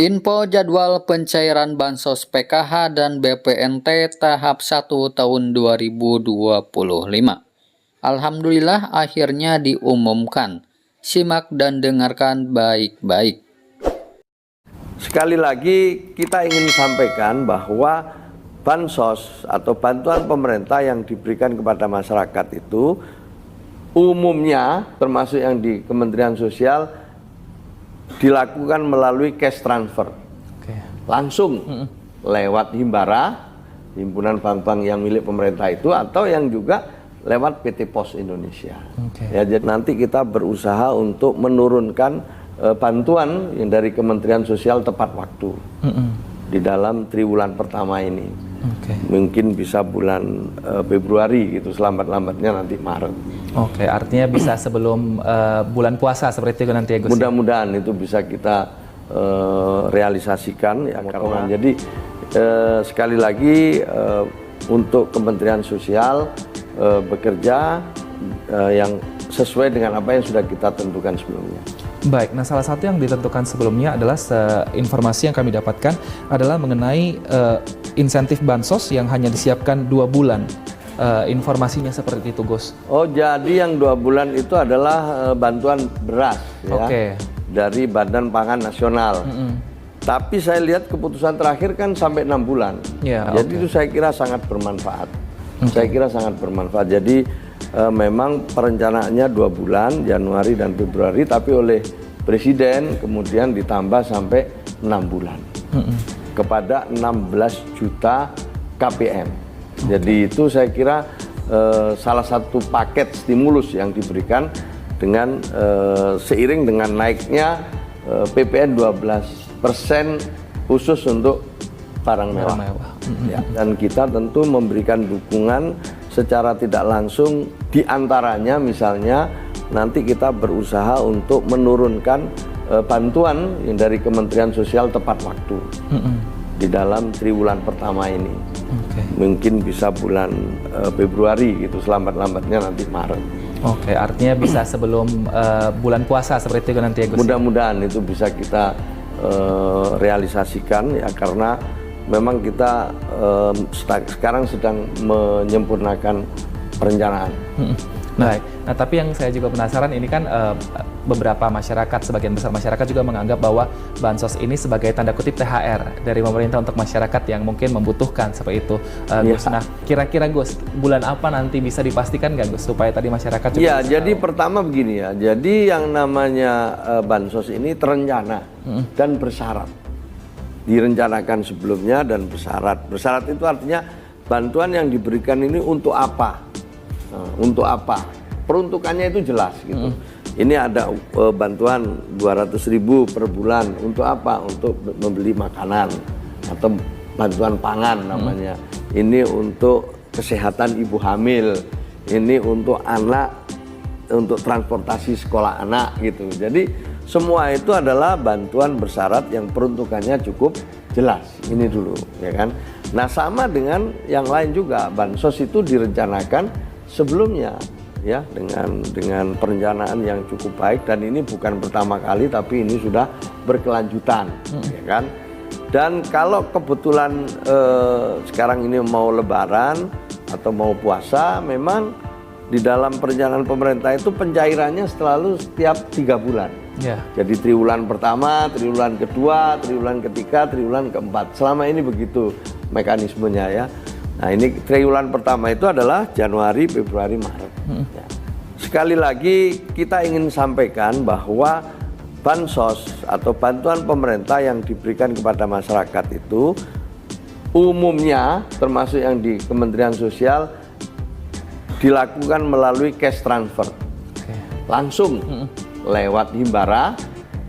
Info jadwal pencairan Bansos PKH dan BPNT tahap 1 tahun 2025. Alhamdulillah akhirnya diumumkan. Simak dan dengarkan baik-baik. Sekali lagi kita ingin sampaikan bahwa Bansos atau bantuan pemerintah yang diberikan kepada masyarakat itu umumnya termasuk yang di Kementerian Sosial dilakukan melalui cash transfer. Langsung lewat Himbara, himpunan bank-bank yang milik pemerintah itu, atau yang juga lewat PT Pos Indonesia. Ya, jadi nanti kita berusaha untuk menurunkan bantuan yang dari Kementerian Sosial tepat waktu di dalam triwulan pertama ini. Mungkin bisa bulan Februari gitu, selambat-lambatnya nanti Maret. Artinya bisa sebelum bulan puasa seperti itu nanti ya Gus? Mudah-mudahan itu bisa kita realisasikan ya, karena jadi sekali lagi untuk Kementerian Sosial bekerja yang sesuai dengan apa yang sudah kita tentukan sebelumnya. Baik, nah salah satu yang ditentukan sebelumnya adalah informasi yang kami dapatkan adalah mengenai insentif Bansos yang hanya disiapkan 2 bulan. Informasinya seperti itu, Gus. Oh, jadi yang 2 bulan itu adalah bantuan beras ya, dari Badan Pangan Nasional. Tapi saya lihat keputusan terakhir kan sampai 6 bulan. Jadi itu saya kira sangat bermanfaat. Saya kira sangat bermanfaat. Jadi memang perencanaannya 2 bulan, Januari dan Februari, tapi oleh Presiden kemudian ditambah sampai 6 bulan kepada 16 juta KPM. Jadi itu saya kira salah satu paket stimulus yang diberikan dengan seiring dengan naiknya PPN 12% khusus untuk barang mewah. Ya, dan kita tentu memberikan dukungan secara tidak langsung, diantaranya misalnya nanti kita berusaha untuk menurunkan bantuan yang dari Kementerian Sosial tepat waktu di dalam triwulan pertama ini. Mungkin bisa bulan Februari gitu, selambat-lambatnya nanti Maret. Artinya bisa sebelum bulan puasa seperti itu nanti ya Gus? Mudah-mudahan itu bisa kita realisasikan ya, karena memang kita sekarang sedang menyempurnakan perencanaan. Baik. Nah, tapi yang saya juga penasaran ini kan beberapa masyarakat, sebagian besar masyarakat juga menganggap bahwa Bansos ini sebagai tanda kutip THR dari pemerintah untuk masyarakat yang mungkin membutuhkan seperti itu. Gus, nah kira-kira Gus, bulan apa nanti bisa dipastikan nggak Gus supaya tadi masyarakat juga bisa jadi tahu? Pertama begini ya, jadi yang namanya Bansos ini terencana dan bersyarat. Direncanakan sebelumnya dan bersyarat. Bersyarat itu artinya bantuan yang diberikan ini untuk apa? Untuk apa? Peruntukannya itu jelas gitu. Ini ada bantuan 200.000 per bulan untuk apa? Untuk membeli makanan atau bantuan pangan namanya. Ini untuk kesehatan ibu hamil. Ini untuk anak, untuk transportasi sekolah anak gitu. Jadi semua itu adalah bantuan bersyarat yang peruntukannya cukup jelas. Ini dulu, ya kan? Nah, sama dengan yang lain juga, Bansos itu direncanakan sebelumnya, ya, dengan perencanaan yang cukup baik, dan ini bukan pertama kali, tapi ini sudah berkelanjutan, ya kan? Dan kalau kebetulan sekarang ini mau Lebaran atau mau puasa, memang di dalam perencanaan pemerintah itu pencairannya selalu setiap 3 bulan. Jadi triwulan pertama, triwulan kedua, triwulan ketiga, triwulan keempat. Selama ini begitu mekanismenya ya. Nah, ini triwulan pertama itu adalah Januari, Februari, Maret. Ya. Sekali lagi kita ingin sampaikan bahwa Bansos atau bantuan pemerintah yang diberikan kepada masyarakat itu umumnya termasuk yang di Kementerian Sosial dilakukan melalui cash transfer. Langsung lewat Himbara,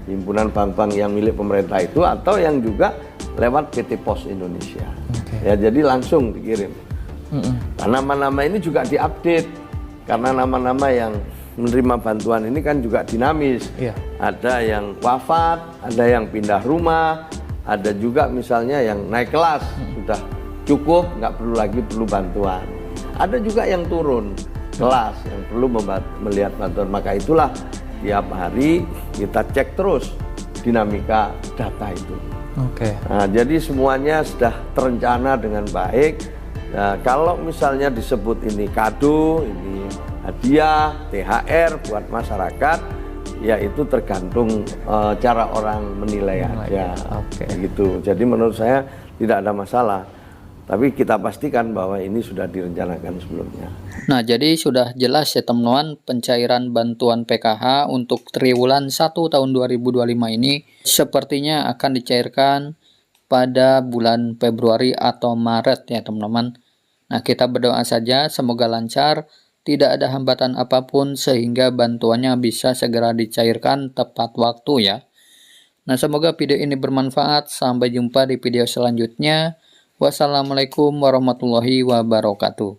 himpunan bank-bank yang milik pemerintah itu, atau yang juga lewat PT Pos Indonesia. Ya, jadi langsung dikirim. Nama-nama ini juga diupdate karena nama-nama yang menerima bantuan ini kan juga dinamis. Ada yang wafat, ada yang pindah rumah, ada juga misalnya yang naik kelas, sudah cukup, nggak perlu bantuan. Ada juga yang turun kelas yang perlu melihat bantuan. Maka itulah tiap hari kita cek terus dinamika data itu. Oke. Nah, jadi semuanya sudah terencana dengan baik. Nah, kalau misalnya disebut ini kado, ini hadiah, THR buat masyarakat, ya itu tergantung cara orang menilai aja. Oke. Gitu. Jadi menurut saya tidak ada masalah. Tapi kita pastikan bahwa ini sudah direncanakan sebelumnya. Nah, jadi sudah jelas ya teman-teman, pencairan bantuan PKH untuk triwulan 1 tahun 2025 ini sepertinya akan dicairkan pada bulan Februari atau Maret ya teman-teman. Nah, kita berdoa saja semoga lancar, tidak ada hambatan apapun sehingga bantuannya bisa segera dicairkan tepat waktu ya. Nah, semoga video ini bermanfaat. Sampai jumpa di video selanjutnya. Wassalamualaikum warahmatullahi wabarakatuh.